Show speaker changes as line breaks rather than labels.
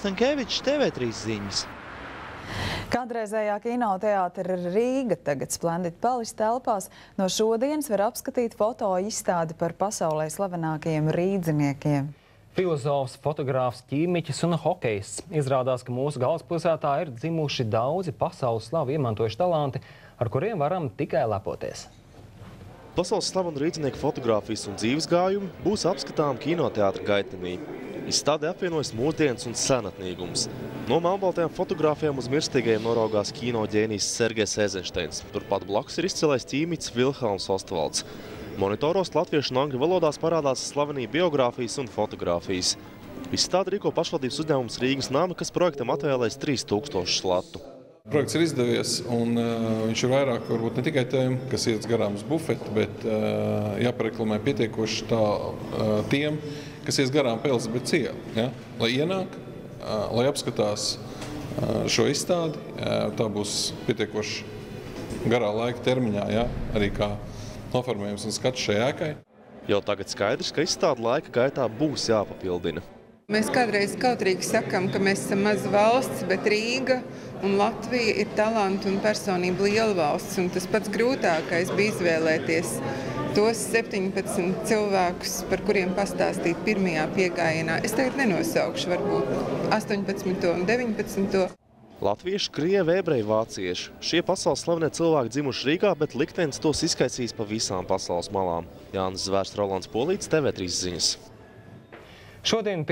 Stankevičs, TV3 ziņas.
Kādreizējā kinoteātra Rīga tagad Splendid Palace telpās no šodienas var apskatīt foto izstādi par pasaulē slavenākajiem rīdziniekiem.
Filozofs, fotogrāfs, ķīmiķis un hokejists. Izrādās, ka mūsu galvaspilsētā ir dzimuši daudzi pasaules slavu iemantojuši talanti, ar kuriem varam tikai lepoties.
Pasaules slavenu rīdzinieku fotogrāfijas un dzīves gājumi būs apskatām kinoteātra gaitenī. Izstādē apvienojas mūsdienas un senatnīgums. No melnbaltajām fotogrāfijām uz mirstīgajiem noraugās kino ģēnijs Sergejs Eizenšteins. Turpat blakus ir izcilais ķīmiķis Vilhelms Ostvalds. Monitoros latviešu un angļu valodās parādās slavenī biogrāfijas un fotogrāfijas. Izstādi rīko pašvaldības uzņēmums Rīgas nama, kas projektam atvēlēs 3000 latu.
Projekts ir izdevies, un viņš ir vairāk varbūt ne tikai tiem, kas iet garām uz bufeti, bet jāpareklamē pietiekoši tiem, kas ies garām pa Elizabetes ielu, ja? Lai ienāk, lai apskatās šo izstādi, tā būs pietiekoši garā laika termiņā, ja? Arī kā noformējums un skats šai ēkai.
Jau tagad skaidrs, ka izstāde laika gaitā būs jāpapildina.
Mēs kādreiz kautrīgi sakam, ka mēs esam maza valsts, bet Rīga un Latvija ir talantu un personību liela valsts. Un tas pats grūtākais bija izvēlēties tos 17 cilvēkus, par kuriem pastāstīt pirmajā piegājienā. Es tagad nenosaukšu, varbūt 18. un 19.
Latvieši, krievi, ebreji, vācieši. Šie pasaules slavenie cilvēki dzimuši Rīgā, bet liktenis tos izkaisīs pa visām pasaules malām. Jānis Zvērs, Rolands Polīts, TV3 ziņas.
Šodien